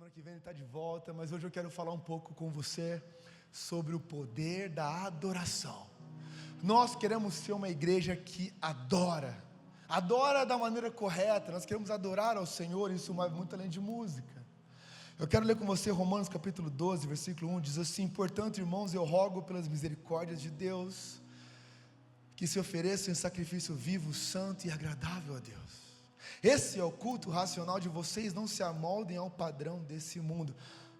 Semana que vem ele está de volta, mas hoje eu quero falar um pouco com você sobre o poder da adoração. Nós queremos ser uma igreja que adora da maneira correta. Nós queremos adorar ao Senhor, isso vai muito além de música. Eu quero ler com você Romanos capítulo 12, versículo 1, diz assim: portanto, irmãos, eu rogo pelas misericórdias de Deus, que se ofereçam em sacrifício vivo, santo e agradável a Deus. Esse é o culto racional de vocês, não se amoldem ao padrão desse mundo.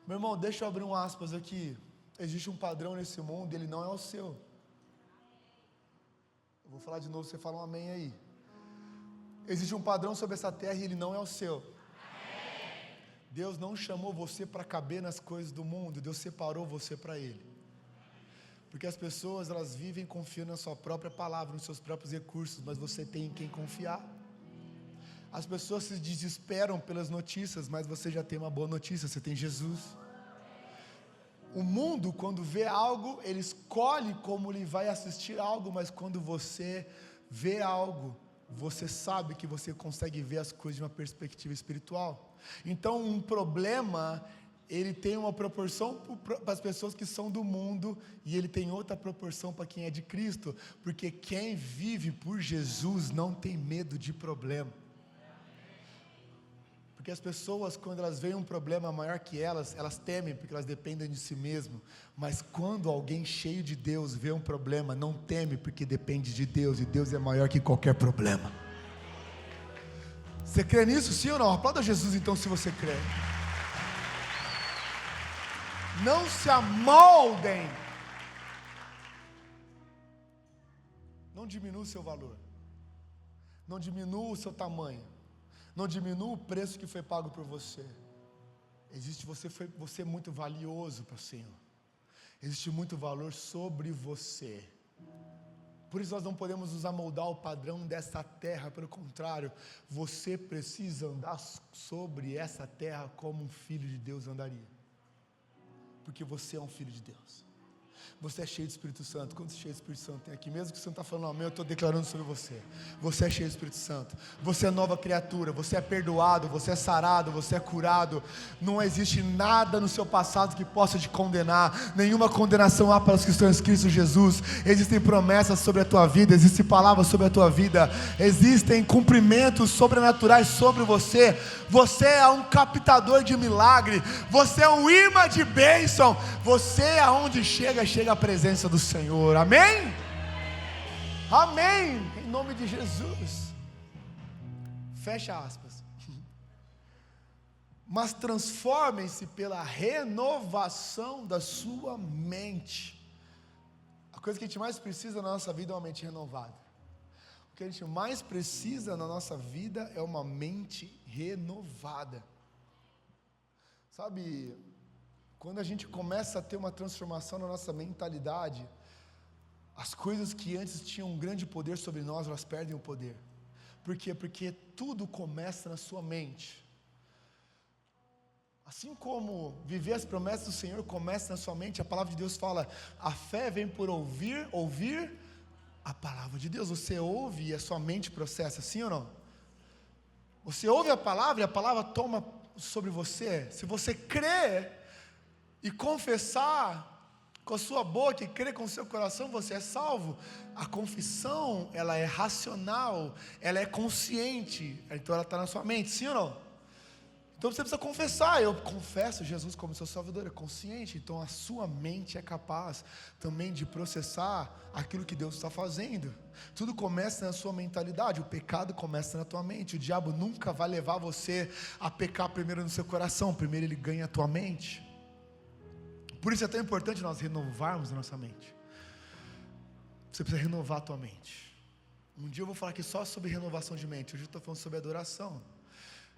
Meu irmão, deixa eu abrir um aspas aqui. Existe um padrão nesse mundo, ele não é o seu. Eu vou falar de novo, você fala um amém aí. Existe um padrão sobre essa terra e ele não é o seu. Deus não chamou você para caber nas coisas do mundo, Deus separou você para Ele. Porque as pessoas, elas vivem confiando na sua própria palavra, nos seus próprios recursos, mas você tem em quem confiar. As pessoas se desesperam pelas notícias, mas você já tem uma boa notícia, você tem Jesus. O mundo, quando vê algo, ele escolhe como ele vai assistir algo, mas quando você vê algo, você sabe que você consegue ver as coisas de uma perspectiva espiritual. Então, um problema, ele tem uma proporção para as pessoas que são do mundo, e ele tem outra proporção para quem é de Cristo, porque quem vive por Jesus não tem medo de problema. Porque as pessoas, quando elas veem um problema maior que elas temem, porque elas dependem de si mesmo. Mas quando alguém cheio de Deus vê um problema, não teme, porque depende de Deus, e Deus é maior que qualquer problema. Você crê nisso, sim ou não? Aplauda Jesus então, se você crê. Não se amoldem. Não diminua o seu valor. Não diminua o seu tamanho. Não diminua o preço que foi pago por você. Você é muito valioso para o Senhor. Existe muito valor sobre você. Por isso nós não podemos nos amoldar ao padrão dessa terra. Pelo contrário, você precisa andar sobre essa terra como um filho de Deus andaria. Porque você é um filho de Deus. Você é cheio do Espírito Santo. Quantos cheios do Espírito Santo tem aqui? Mesmo que você não está falando amém, eu estou declarando sobre você. Você é cheio do Espírito Santo. Você é nova criatura. Você é perdoado. Você é sarado. Você é curado. Não existe nada no seu passado que possa te condenar. Nenhuma condenação há para os que estão em Cristo Jesus. Existem promessas sobre a tua vida. Existem palavras sobre a tua vida. Existem cumprimentos sobrenaturais sobre você. Você é um captador de milagre. Você é um imã de bênção. Você, aonde chega a presença do Senhor. Amém? Amém. Em nome de Jesus. Fecha aspas. Mas transformem-se pela renovação da sua mente. A coisa que a gente mais precisa na nossa vida é uma mente renovada. O que a gente mais precisa na nossa vida é uma mente renovada. Sabe, quando a gente começa a ter uma transformação na nossa mentalidade, as coisas que antes tinham um grande poder sobre nós, elas perdem o poder. Por quê? Porque tudo começa na sua mente. Assim como viver as promessas do Senhor começa na sua mente, a palavra de Deus fala, a fé vem por ouvir a palavra de Deus. Você ouve e a sua mente processa, sim ou não? Você ouve a palavra e a palavra toma sobre você. Se você crê e confessar com a sua boca e crer com o seu coração, você é salvo. A confissão, ela é racional, ela é consciente, então ela está na sua mente, sim ou não? Então você precisa confessar. Eu confesso Jesus como seu Salvador, é consciente. Então a sua mente é capaz também de processar aquilo que Deus está fazendo. Tudo começa na sua mentalidade. O pecado começa na tua mente. O diabo nunca vai levar você a pecar primeiro no seu coração. Primeiro ele ganha a tua mente. Por isso é tão importante nós renovarmos a nossa mente. Você precisa renovar a tua mente. Um dia eu vou falar aqui só sobre renovação de mente. Hoje eu estou falando sobre adoração.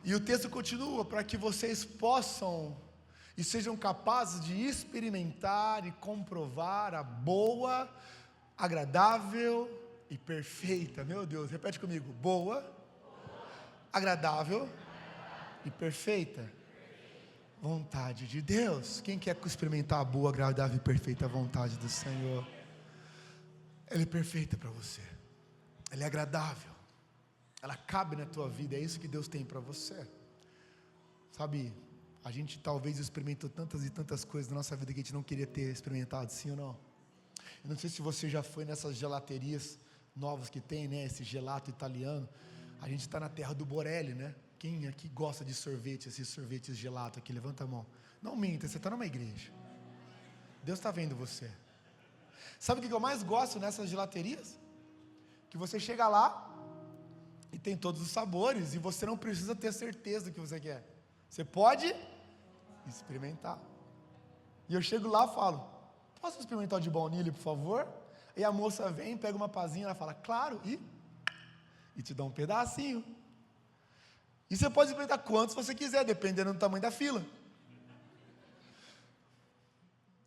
E o texto continua, para que vocês possam e sejam capazes de experimentar e comprovar a boa, agradável e perfeita. Meu Deus, repete comigo. Boa, agradável e perfeita vontade de Deus. Quem quer experimentar a boa, agradável e perfeita vontade do Senhor? Ela é perfeita para você. Ela é agradável. Ela cabe na tua vida. É isso que Deus tem para você. Sabe, A gente talvez experimentou tantas e tantas coisas na nossa vida que a gente não queria ter experimentado, sim ou não? Eu não sei se você já foi nessas gelaterias novas que tem, né? Esse gelato italiano. A gente está na terra do Borelli, né? Quem aqui gosta de sorvete, esses sorvetes gelato aqui? Levanta a mão. Não minta, você está numa igreja. Deus está vendo você. Sabe o que eu mais gosto nessas gelaterias? Que você chega lá e tem todos os sabores e você não precisa ter certeza do que você quer. Você pode experimentar. E eu chego lá e falo, posso experimentar o de baunilha, por favor? E a moça vem, pega uma pazinha, ela fala, claro, e te dá um pedacinho. E você pode experimentar quantos você quiser, dependendo do tamanho da fila.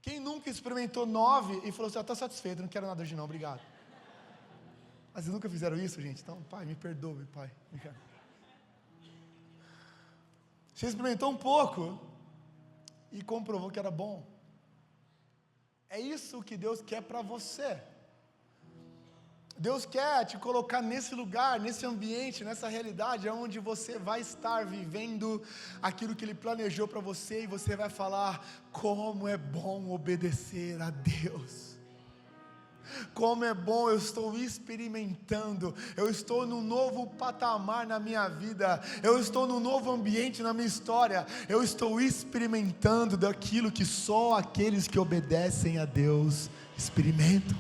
Quem nunca experimentou 9 e falou assim, estou satisfeito, não quero nada hoje não, obrigado. Mas vocês nunca fizeram isso, gente? Então, pai, me perdoe, pai. Você experimentou um pouco e comprovou que era bom. É isso que Deus quer para você. Deus quer te colocar nesse lugar, nesse ambiente, nessa realidade, onde você vai estar vivendo aquilo que Ele planejou para você, e você vai falar, como é bom obedecer a Deus. Como é bom, eu estou experimentando, eu estou num novo patamar na minha vida, eu estou num novo ambiente na minha história, eu estou experimentando daquilo que só aqueles que obedecem a Deus experimentam.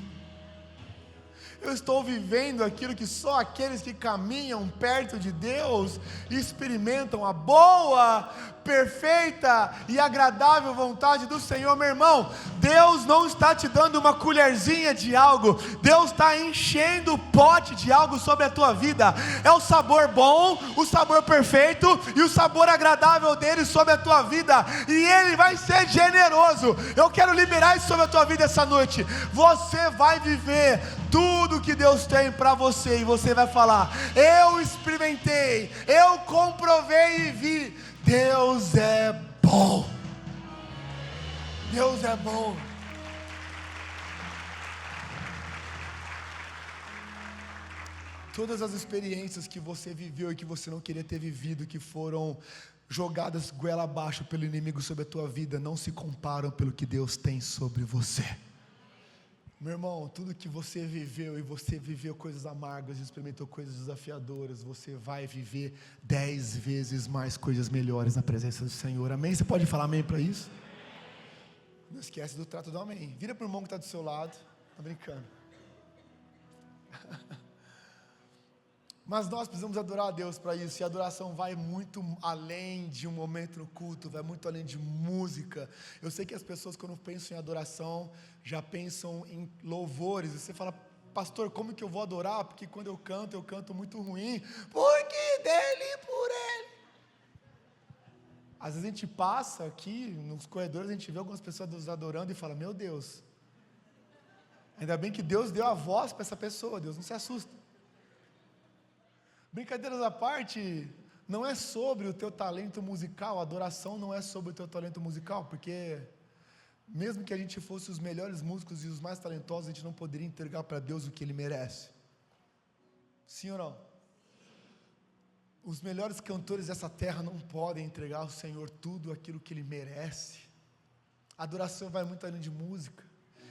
Eu estou vivendo aquilo que só aqueles que caminham perto de Deus experimentam, a boa, perfeita e agradável vontade do Senhor. Meu irmão, Deus não está te dando uma colherzinha de algo, Deus está enchendo o pote de algo sobre a tua vida. É o sabor bom, o sabor perfeito e o sabor agradável dele sobre a tua vida, e Ele vai ser generoso. Eu quero liberar isso sobre a tua vida essa noite. Você vai viver tudo que Deus tem para você, e você vai falar, eu experimentei, eu comprovei e vi, Deus é bom. Deus é bom. Todas as experiências que você viveu e que você não queria ter vivido, que foram jogadas goela abaixo pelo inimigo sobre a tua vida, não se comparam pelo que Deus tem sobre você. Meu irmão, tudo que você viveu, e você viveu coisas amargas, experimentou coisas desafiadoras, você vai viver 10 vezes mais coisas melhores na presença do Senhor. Amém? Você pode falar amém para isso? Não esquece do trato do amém. Vira para o irmão que está do seu lado. Está brincando. Mas nós precisamos adorar a Deus para isso, e a adoração vai muito além de um momento no culto, vai muito além de música. Eu sei que as pessoas, quando pensam em adoração, já pensam em louvores, e você fala, pastor, como que eu vou adorar? Porque quando eu canto muito ruim, porque dele e por ele. Às vezes a gente passa aqui, nos corredores, a gente vê algumas pessoas adorando e fala, meu Deus, ainda bem que Deus deu a voz para essa pessoa, Deus não se assusta. Brincadeiras à parte, não é sobre o teu talento musical, a adoração não é sobre o teu talento musical, porque mesmo que a gente fosse os melhores músicos e os mais talentosos, a gente não poderia entregar para Deus o que Ele merece. Sim ou não? Os melhores cantores dessa terra não podem entregar ao Senhor tudo aquilo que Ele merece. A adoração vai muito além de música.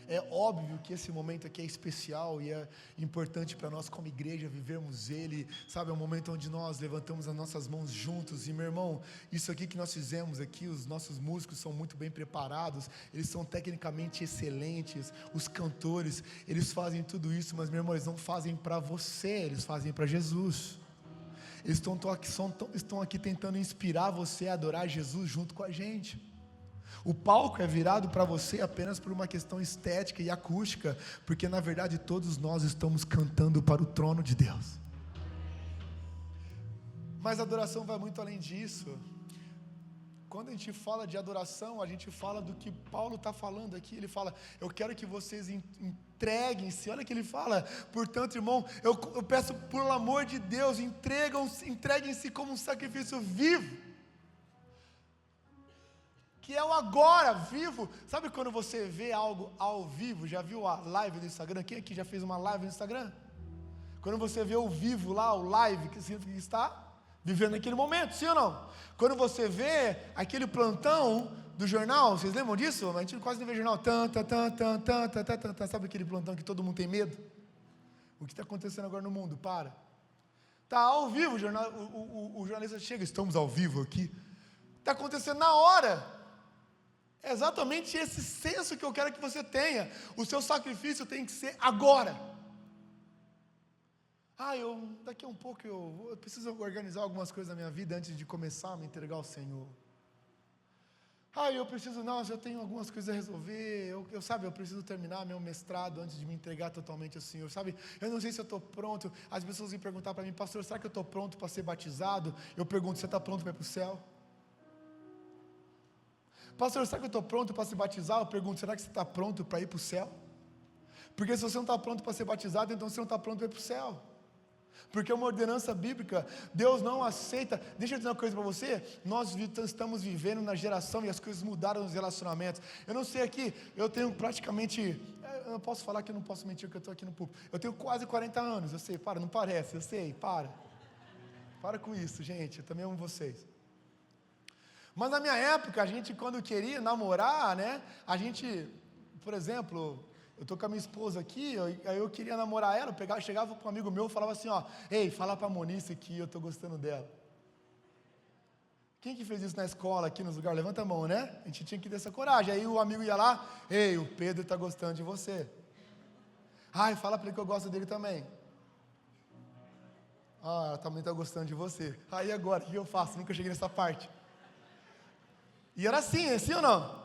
É óbvio que esse momento aqui é especial e é importante para nós como igreja vivermos ele, sabe, é um momento onde nós levantamos as nossas mãos juntos, e meu irmão, isso aqui que nós fizemos aqui, os nossos músicos são muito bem preparados, eles são tecnicamente excelentes, os cantores, eles fazem tudo isso, mas meu irmão, eles não fazem para você, eles fazem para Jesus. Eles estão aqui tentando inspirar você a adorar Jesus junto com a gente. O palco é virado para você apenas por uma questão estética e acústica, porque na verdade todos nós estamos cantando para o trono de Deus. Mas a adoração vai muito além disso. Quando a gente fala de adoração, a gente fala do que Paulo está falando aqui. Ele fala, eu quero que vocês entreguem-se. Olha o que ele fala, portanto, irmão, eu peço por amor de Deus, entreguem-se como um sacrifício vivo, que é o agora, vivo. Sabe quando você vê algo ao vivo? Já viu a live do Instagram? Quem aqui já fez uma live no Instagram? Quando você vê o vivo lá, o live, que significa que está vivendo naquele momento, sim ou não? Quando você vê aquele plantão do jornal, vocês lembram disso? A gente quase não vê jornal, sabe aquele plantão que todo mundo tem medo? O que está acontecendo agora no mundo? Está ao vivo, o jornalista chega, estamos ao vivo aqui, está acontecendo na hora. É exatamente esse senso que eu quero que você tenha. O seu sacrifício tem que ser agora. Daqui a um pouco eu preciso organizar algumas coisas na minha vida antes de começar a me entregar ao Senhor. Eu tenho algumas coisas a resolver, eu preciso terminar meu mestrado antes de me entregar totalmente ao Senhor, eu não sei se eu estou pronto. As pessoas vêm perguntar para mim, pastor, será que eu estou pronto para ser batizado? Eu pergunto, você está pronto para ir para o céu? Pastor, será que eu estou pronto para se batizar? Eu pergunto, será que você está pronto para ir para o céu? Porque se você não está pronto para ser batizado, então você não está pronto para ir para o céu. Porque é uma ordenança bíblica, Deus não aceita. Deixa eu dizer uma coisa para você, nós estamos vivendo na geração e as coisas mudaram nos relacionamentos. Eu não sei aqui, eu tenho praticamente, eu não posso falar que eu não posso mentir que eu estou aqui no púlpito. Eu tenho quase 40 anos, eu sei, não parece, eu sei, para com isso, gente, eu também amo vocês. Mas na minha época, a gente quando queria namorar, né, a gente, por exemplo, eu estou com a minha esposa aqui, aí eu queria namorar ela, chegava para um amigo meu e falava assim, ei, fala para a Monice que eu estou gostando dela. Quem que fez isso na escola, aqui nos lugares? Levanta a mão, né? A gente tinha que ter essa coragem. Aí o amigo ia lá, ei, o Pedro está gostando de você. Fala para ele que eu gosto dele também. Ela também está gostando de você. Aí agora, o que eu faço? Nunca cheguei nessa parte. E era assim ou não?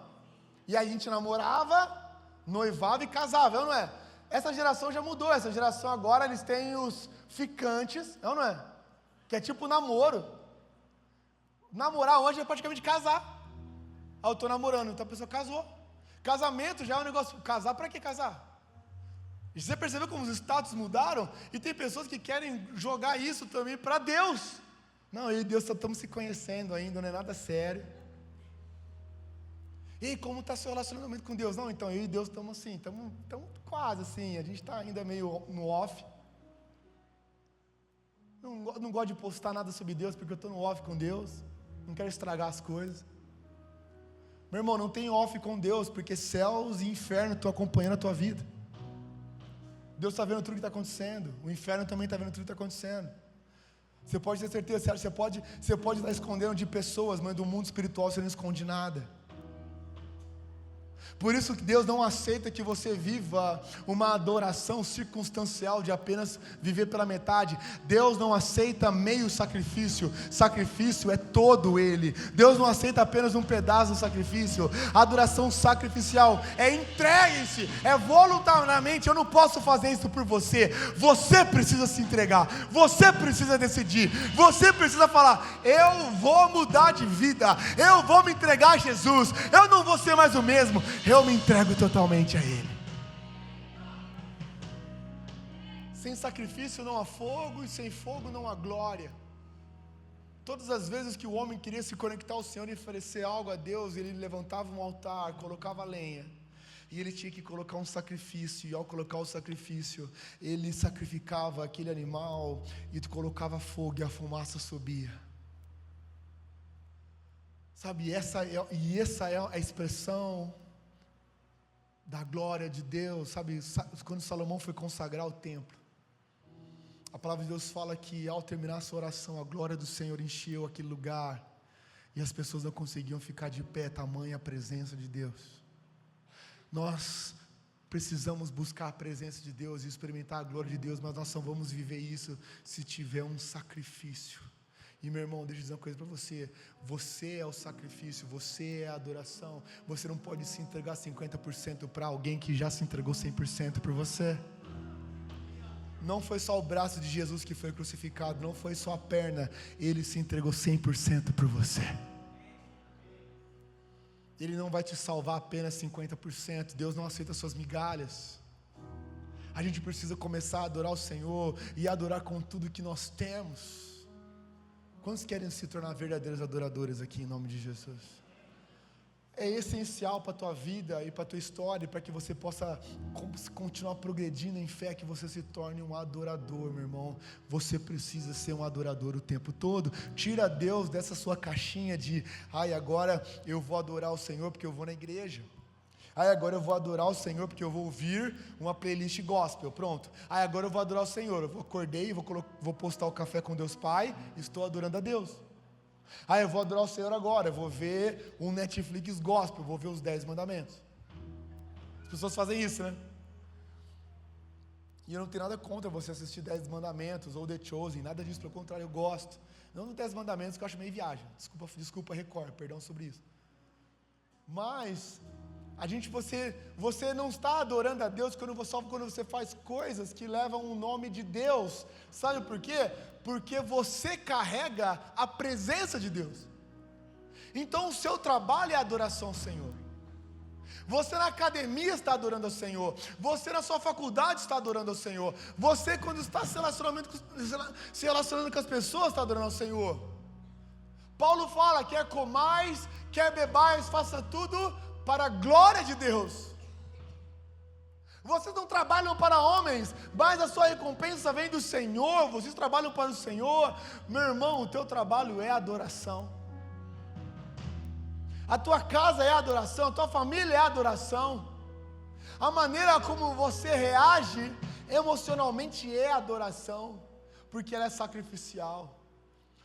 E aí a gente namorava, noivava e casava, não é? Essa geração já mudou, essa geração agora eles têm os ficantes, não é? Que é tipo namoro. Namorar hoje é praticamente casar. Eu estou namorando, então a pessoa casou. Casamento já é um negócio, casar para que casar? E você percebeu como os status mudaram? E tem pessoas que querem jogar isso também para Deus. Não, eu e Deus só estamos se conhecendo ainda, não é nada sério. E como está seu relacionamento com Deus? Não, então eu e Deus estamos assim, estamos quase assim, a gente está ainda meio no off. Não gosto de postar nada sobre Deus, porque eu estou no off com Deus, não quero estragar as coisas. Meu irmão, não tem off com Deus, porque céus e inferno estão acompanhando a tua vida. Deus está vendo tudo que está acontecendo, o inferno também está vendo tudo que está acontecendo. Você pode ter certeza, você pode estar escondendo de pessoas, mas do mundo espiritual você não esconde nada. Por isso que Deus não aceita que você viva uma adoração circunstancial de apenas viver pela metade. Deus não aceita meio sacrifício, sacrifício é todo ele. Deus não aceita apenas um pedaço do sacrifício. A adoração sacrificial é entregue-se, é voluntariamente. Eu não posso fazer isso por você. Você precisa se entregar, você precisa decidir, você precisa falar, eu vou mudar de vida, eu vou me entregar a Jesus, eu não vou ser mais o mesmo, eu me entrego totalmente a Ele. Sem sacrifício não há fogo, e sem fogo não há glória. Todas as vezes que o homem queria se conectar ao Senhor e oferecer algo a Deus, ele levantava um altar, colocava lenha, e ele tinha que colocar um sacrifício, e ao colocar o sacrifício, ele sacrificava aquele animal, e colocava fogo, e a fumaça subia. Sabe, essa é a expressão da glória de Deus. Sabe, quando Salomão foi consagrar o templo, a palavra de Deus fala que ao terminar a sua oração, a glória do Senhor encheu aquele lugar, e as pessoas não conseguiam ficar de pé, tamanha a presença de Deus. Nós precisamos buscar a presença de Deus e experimentar a glória de Deus, mas nós só vamos viver isso se tiver um sacrifício. E meu irmão, deixa eu dizer uma coisa para você, você é o sacrifício, você é a adoração. Você não pode se entregar 50% para alguém que já se entregou 100% por você. Não foi só o braço de Jesus que foi crucificado, não foi só a perna, Ele se entregou 100% por você. Ele não vai te salvar apenas 50%, Deus não aceita suas migalhas. A gente precisa começar a adorar o Senhor, e adorar com tudo que nós temos. Quantos querem se tornar verdadeiros adoradores aqui em nome de Jesus? é essencial para a tua vida e para a tua história, para que você possa continuar progredindo em fé, que você se torne um adorador, meu irmão. Você precisa ser um adorador o tempo todo. Tira Deus dessa sua caixinha de, agora eu vou adorar o Senhor porque eu vou na igreja. Agora eu vou adorar o Senhor porque eu vou ouvir uma playlist gospel, pronto. Agora eu vou adorar o Senhor, eu acordei, vou postar o Café com Deus Pai, estou adorando a Deus. Eu vou adorar o Senhor agora, eu vou ver um Netflix gospel, vou ver os 10 mandamentos. As pessoas fazem isso, né? E eu não tenho nada contra você assistir 10 mandamentos ou The Chosen, nada disso, pelo contrário, eu gosto. Não nos 10 mandamentos, que eu acho meio viagem. Desculpa Record, perdão sobre isso. Mas você não está adorando a Deus quando você faz coisas que levam o nome de Deus. Sabe por quê? Porque você carrega a presença de Deus. Então o seu trabalho é adoração ao Senhor. Você na academia está adorando ao Senhor. Você na sua faculdade está adorando ao Senhor. Você quando está se relacionando com as pessoas está adorando ao Senhor. Paulo fala, quer comais, quer bebais, faça tudo para a glória de Deus. Vocês não trabalham para homens, mas a sua recompensa vem do Senhor. Vocês trabalham para o Senhor. Meu irmão, o teu trabalho é adoração. A tua casa é adoração, a tua família é adoração. A maneira como você reage emocionalmente é adoração, porque ela é sacrificial.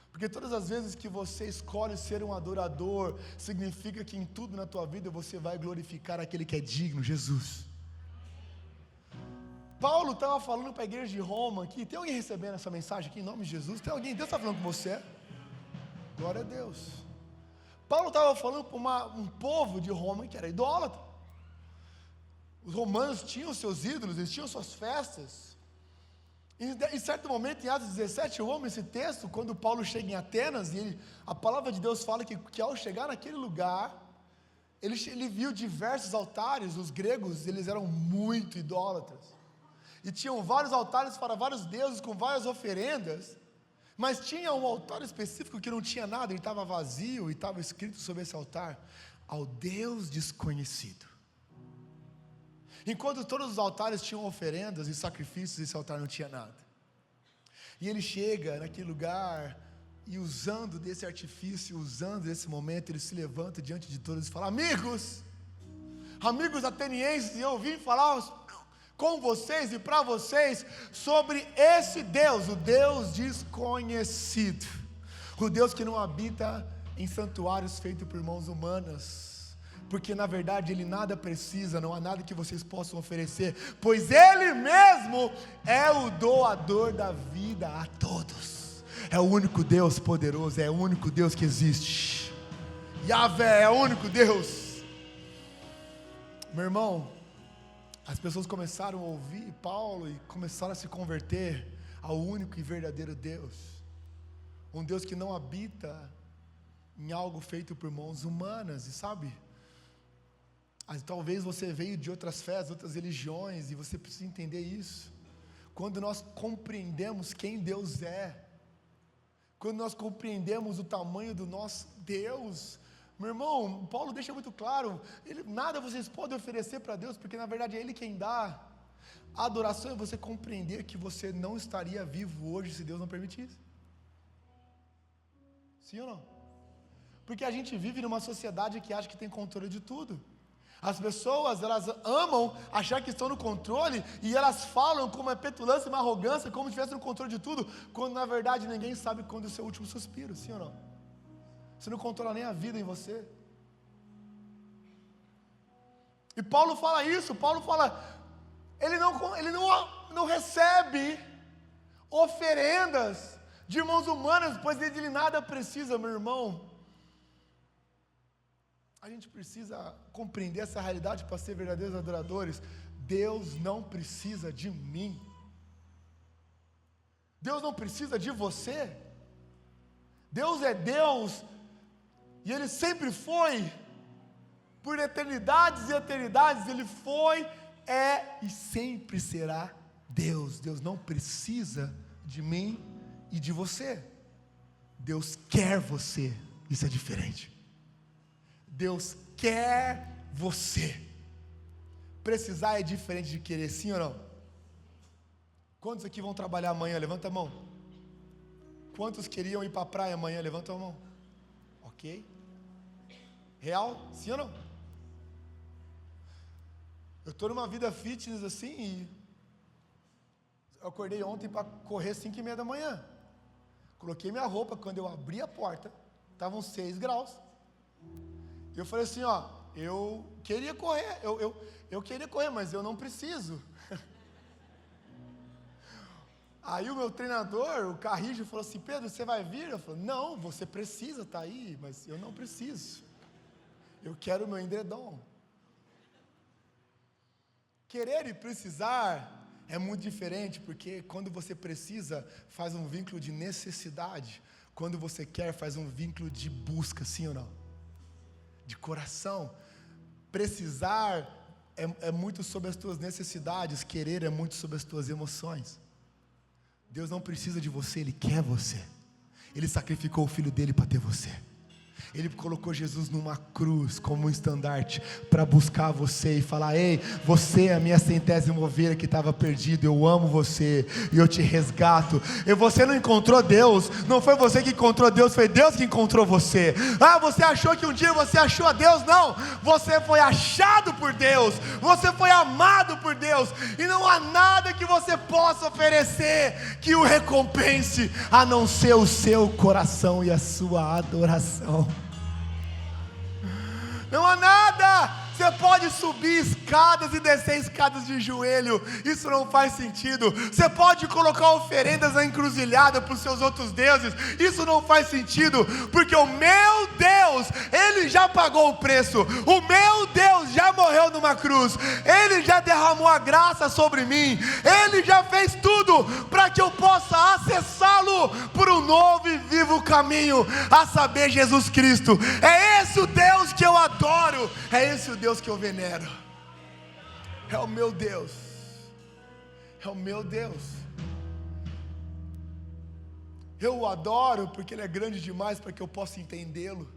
Porque todas as vezes que você escolhe ser um adorador, significa que em tudo na tua vida você vai glorificar aquele que é digno, Jesus. Paulo estava falando para a igreja de Roma aqui. Tem alguém recebendo essa mensagem aqui em nome de Jesus? Tem alguém? Deus está falando com você? Glória a Deus. Paulo estava falando para um povo de Roma que era idólatra. Os romanos tinham seus ídolos, eles tinham suas festas. Em certo momento, em Atos 17, eu amo esse texto, quando Paulo chega em Atenas, e a palavra de Deus fala que ao chegar naquele lugar, ele viu diversos altares. Os gregos, eles eram muito idólatras, e tinham vários altares para vários deuses, com várias oferendas, mas tinha um altar específico que não tinha nada, ele estava vazio, e estava escrito sobre esse altar, ao Deus desconhecido. Enquanto todos os altares tinham oferendas e sacrifícios, esse altar não tinha nada. E ele chega naquele lugar, e usando desse artifício, usando desse momento, ele se levanta diante de todos e fala: amigos atenienses, eu vim falar com vocês e para vocês sobre esse Deus, o Deus desconhecido, o Deus que não habita em santuários feitos por mãos humanas, porque na verdade Ele nada precisa, não há nada que vocês possam oferecer, pois Ele mesmo é o doador da vida a todos. É o único Deus poderoso, é o único Deus que existe. Yahvé é o único Deus. Meu irmão, as pessoas começaram a ouvir Paulo e começaram a se converter ao único e verdadeiro Deus, um Deus que não habita em algo feito por mãos humanas. E sabe, talvez você veio de outras fés, outras religiões, e você precisa entender isso. Quando nós compreendemos quem Deus é, quando nós compreendemos o tamanho do nosso Deus, meu irmão, Paulo deixa muito claro, nada vocês podem oferecer para Deus, porque na verdade é Ele quem dá. A adoração é você compreender que você não estaria vivo hoje se Deus não permitisse. Sim ou não? Porque a gente vive numa sociedade que acha que tem controle de tudo. As pessoas, elas amam achar que estão no controle, e elas falam com uma petulância e uma arrogância, como se estivessem no controle de tudo, quando na verdade ninguém sabe quando é o seu último suspiro. Sim ou não? Você não controla nem a vida em você. E Paulo fala isso. Paulo fala, ele não recebe oferendas de mãos humanas, pois ele nada precisa. Meu irmão, a gente precisa compreender essa realidade para ser verdadeiros adoradores. Deus não precisa de mim. Deus não precisa de você. Deus é Deus, e Ele sempre foi, por eternidades e eternidades, Ele foi, é e sempre será Deus. Deus não precisa de mim e de você. Deus quer você, isso é diferente. Deus quer você. Precisar é diferente de querer, sim ou não? Quantos aqui vão trabalhar amanhã? Levanta a mão. Quantos queriam ir para a praia amanhã? Levanta a mão. Ok? Real? Sim ou não? Eu estou numa vida fitness assim e eu acordei ontem para correr 5:30 da manhã. Coloquei minha roupa, quando eu abri a porta, estavam 6 graus. Eu falei assim, ó, eu queria correr, eu queria correr, mas eu não preciso. Aí o meu treinador, o Carrijo, falou assim, Pedro, você vai vir? Eu falei, não, você precisa estar aí, mas eu não preciso. Eu quero o meu edredom. Querer e precisar é muito diferente, porque quando você precisa, faz um vínculo de necessidade. Quando você quer, faz um vínculo de busca, sim ou não? De coração. Precisar é muito sobre as tuas necessidades, querer é muito sobre as tuas emoções. Deus não precisa de você, Ele quer você. Ele sacrificou o Filho dele para ter você. Ele colocou Jesus numa cruz como um estandarte para buscar você e falar, ei, você é a minha 100ª ovelha que estava perdida, eu amo você e eu te resgato. E você não encontrou Deus, não foi você que encontrou Deus, foi Deus que encontrou você. Ah, você achou que um dia você achou a Deus? Não, você foi achado por Deus, você foi amado por Deus, e não há nada que você possa oferecer que o recompense, a não ser o seu coração e a sua adoração. Não há nada. Você pode subir escadas e descer escadas de joelho, isso não faz sentido. Você pode colocar oferendas na encruzilhada para os seus outros deuses, isso não faz sentido, porque o meu Deus, Ele já pagou o preço, o meu Deus já morreu numa cruz, Ele já derramou a graça sobre mim, Ele já fez tudo para que eu possa acessá-lo por um novo e vivo caminho, a saber, Jesus Cristo. É esse o Deus que eu adoro, é esse o Deus que eu venero, é o meu Deus, é o meu Deus. Eu o adoro porque Ele é grande demais para que eu possa entendê-lo.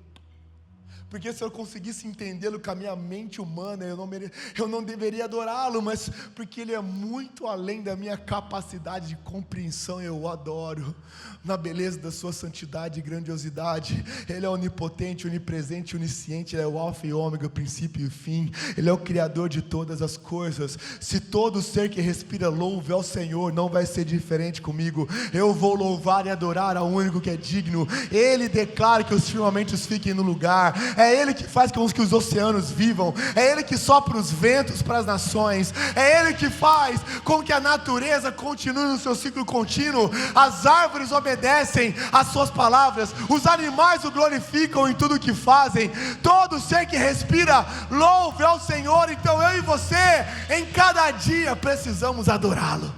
Porque se eu conseguisse entendê-lo com a minha mente humana, eu não deveria adorá-lo, mas porque Ele é muito além da minha capacidade de compreensão, eu o adoro, na beleza da sua santidade e grandiosidade. Ele é onipotente, onipresente, onisciente, Ele é o alfa e ômega, o princípio e o fim, Ele é o criador de todas as coisas. Se todo ser que respira louve ao Senhor, não vai ser diferente comigo. Eu vou louvar e adorar ao único que é digno. Ele declara que os firmamentos fiquem no lugar, é Ele que faz com que os oceanos vivam, é Ele que sopra os ventos para as nações, é Ele que faz com que a natureza continue no seu ciclo contínuo, as árvores obedecem às suas palavras, os animais o glorificam em tudo o que fazem, todo ser que respira louve ao Senhor. Então eu e você, em cada dia precisamos adorá-lo.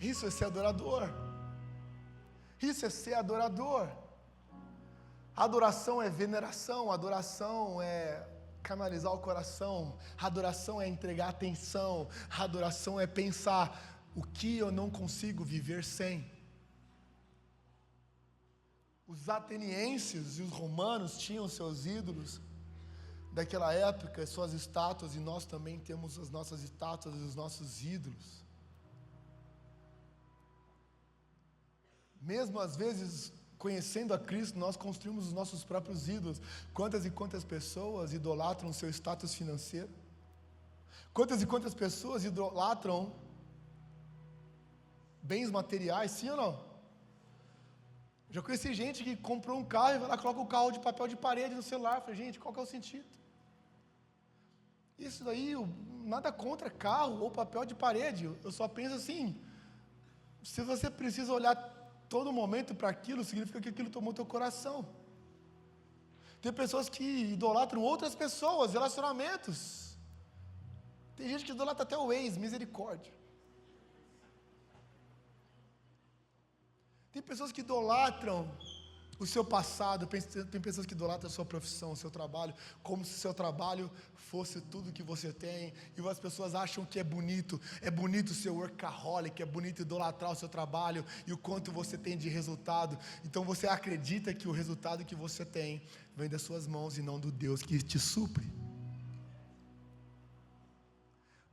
Isso é ser adorador, isso é ser adorador. Adoração é veneração, adoração é canalizar o coração, adoração é entregar atenção, adoração é pensar o que eu não consigo viver sem. Os atenienses e os romanos tinham seus ídolos daquela época, suas estátuas, e nós também temos as nossas estátuas e os nossos ídolos. Mesmo às vezes conhecendo a Cristo, nós construímos os nossos próprios ídolos. Quantas e quantas pessoas idolatram o seu status financeiro? Quantas e quantas pessoas idolatram bens materiais, sim ou não? Já conheci gente que comprou um carro e vai lá, coloca o carro de papel de parede no celular. Eu falei, gente, qual que é o sentido? Isso daí, nada contra carro ou papel de parede, eu só penso assim, se você precisa olhar todo momento para aquilo, significa que aquilo tomou teu coração. Tem pessoas que idolatram outras pessoas, relacionamentos. Tem gente que idolatra até o ex, misericórdia. Tem pessoas que idolatram o seu passado. Tem pessoas que idolatram a sua profissão, o seu trabalho, como se o seu trabalho fosse tudo que você tem, e as pessoas acham que é bonito o seu workaholic, é bonito idolatrar o seu trabalho, e o quanto você tem de resultado. Então você acredita que o resultado que você tem vem das suas mãos e não do Deus que te supre.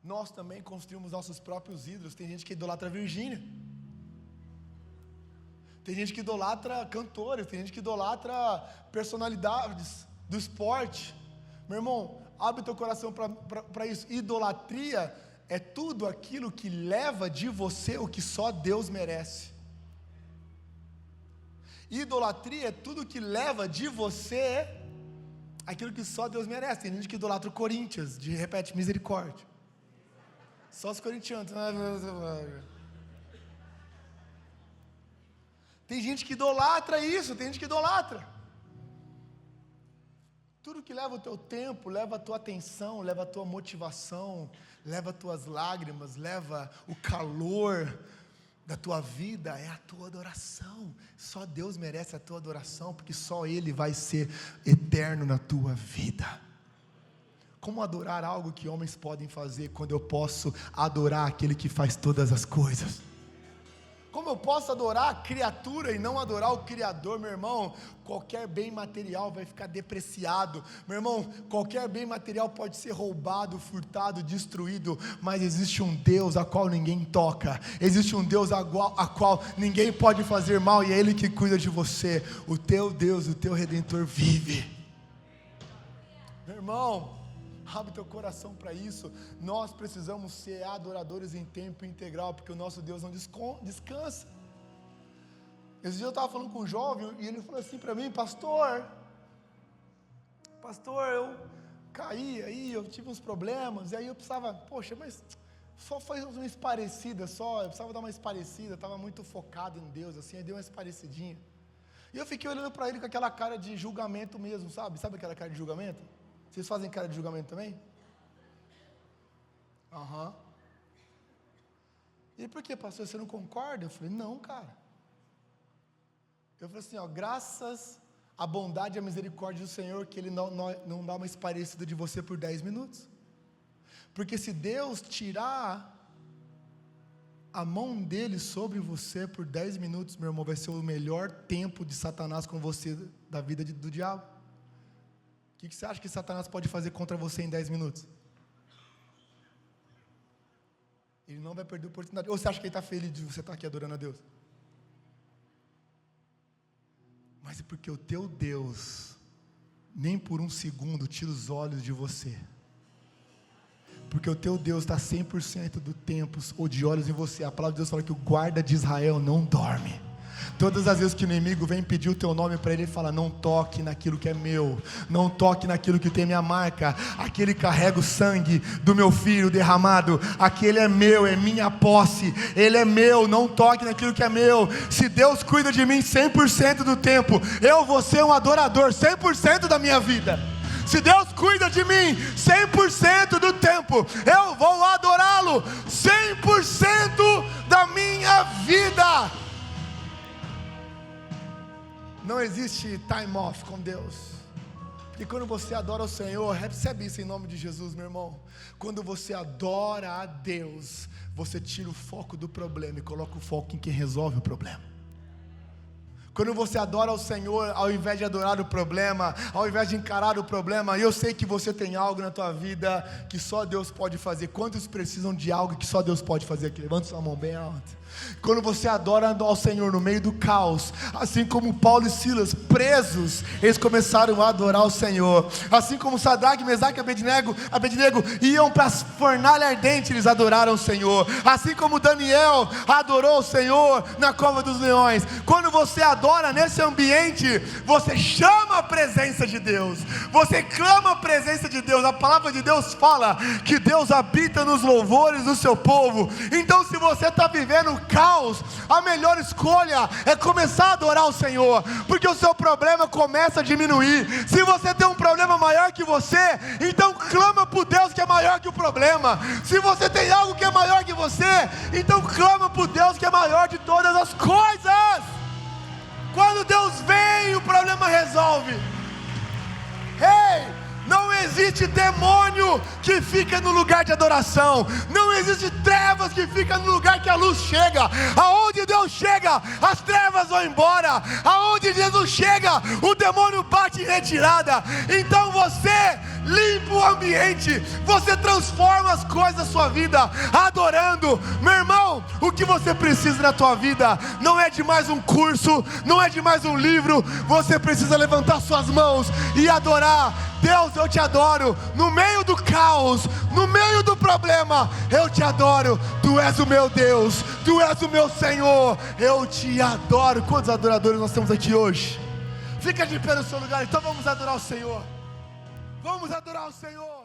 Nós também construímos nossos próprios ídolos. Tem gente que idolatra a Virgínia, tem gente que idolatra cantores, tem gente que idolatra personalidades do esporte. Meu irmão, abre teu coração para isso. Idolatria é tudo aquilo que leva de você o que só Deus merece. Idolatria é tudo que leva de você aquilo que só Deus merece. Tem gente que idolatra o Corinthians, repete, misericórdia. Só os corintianos. Tem gente que idolatra isso, tem gente que idolatra. Tudo que leva o teu tempo, leva a tua atenção, leva a tua motivação, leva as tuas lágrimas, leva o calor da tua vida, é a tua adoração. Só Deus merece a tua adoração, porque só Ele vai ser eterno na tua vida. Como adorar algo que homens podem fazer, quando eu posso adorar aquele que faz todas as coisas? Como eu posso adorar a criatura e não adorar o Criador? Meu irmão, qualquer bem material vai ficar depreciado. Meu irmão, qualquer bem material pode ser roubado, furtado, destruído, mas existe um Deus a qual ninguém toca, existe um Deus a qual ninguém pode fazer mal, e é Ele que cuida de você. O teu Deus, o teu Redentor vive. Meu irmão, abre teu coração para isso. Nós precisamos ser adoradores em tempo integral, porque o nosso Deus não descansa. Esse dia eu estava falando com um jovem, e ele falou assim para mim: pastor, eu caí aí, eu tive uns problemas, e aí eu precisava, poxa, mas só foi uma esparecida só, eu precisava dar uma esparecida, estava muito focado em Deus, assim, aí deu uma esparecidinha. E eu fiquei olhando para ele com aquela cara de julgamento mesmo, sabe aquela cara de julgamento? Vocês fazem cara de julgamento também? Aham. E por que, pastor, você não concorda? Eu falei, não, cara. Eu falei assim, graças à bondade e à misericórdia do Senhor, que Ele não dá uma esparecida de você por 10 minutos. Porque se Deus tirar a mão dEle sobre você por 10 minutos, meu irmão, vai ser o melhor tempo de Satanás com você, da vida do diabo. O que você acha que Satanás pode fazer contra você em 10 minutos? Ele não vai perder a oportunidade. Ou você acha que ele está feliz de você estar aqui adorando a Deus? Mas é porque o teu Deus, nem por um segundo, tira os olhos de você. Porque o teu Deus está 100% do tempo, ou de olhos em você. A palavra de Deus fala que o guarda de Israel não dorme. Todas as vezes que o inimigo vem pedir o teu nome para ele, ele fala, não toque naquilo que é meu, não toque naquilo que tem minha marca, aquele carrega o sangue do meu filho derramado, aquele é meu, é minha posse, ele é meu, não toque naquilo que é meu. Se Deus cuida de mim 100% do tempo, eu vou ser um adorador 100% da minha vida. Se Deus cuida de mim 100% do tempo, eu vou adorá-lo 100% da minha vida. Não existe time off com Deus. E quando você adora o Senhor, recebe isso em nome de Jesus, meu irmão. Quando você adora a Deus, você tira o foco do problema e coloca o foco em quem resolve o problema. Quando você adora o Senhor, ao invés de adorar o problema, ao invés de encarar o problema, eu sei que você tem algo na tua vida que só Deus pode fazer. Quantos precisam de algo que só Deus pode fazer aqui? Levanta sua mão bem alta. Quando você adora ao Senhor no meio do caos, assim como Paulo e Silas, presos, eles começaram a adorar o Senhor. Assim como Sadraque, Mesaque e Abednego iam para a fornalha ardente, eles adoraram o Senhor. Assim como Daniel adorou o Senhor na cova dos leões. Quando você adora nesse ambiente, você chama a presença de Deus, você clama a presença de Deus. A palavra de Deus fala que Deus habita nos louvores do seu povo. Então, se você está vivendo caos, a melhor escolha é começar a adorar o Senhor, porque o seu problema começa a diminuir. Se você tem um problema maior que você, então clama por Deus que é maior que o problema. Se você tem algo que é maior que você, então clama por Deus que é maior de todas as coisas. Quando Deus vem, o problema resolve. Ei! Não existe demônio que fica no lugar de adoração. Não existe trevas que fica no lugar que a luz chega. Aonde Deus chega, as trevas vão embora. Aonde Jesus chega, o demônio bate em retirada. Então você limpa o ambiente, você transforma as coisas da sua vida, adorando. Meu irmão, o que você precisa na tua vida não é de mais um curso, não é de mais um livro. Você precisa levantar suas mãos e adorar. Deus, eu te adoro, no meio do caos, no meio do problema, eu te adoro, Tu és o meu Deus, Tu és o meu Senhor, eu te adoro. Quantos adoradores nós temos aqui hoje? Fica de pé no seu lugar, então vamos adorar o Senhor, vamos adorar o Senhor.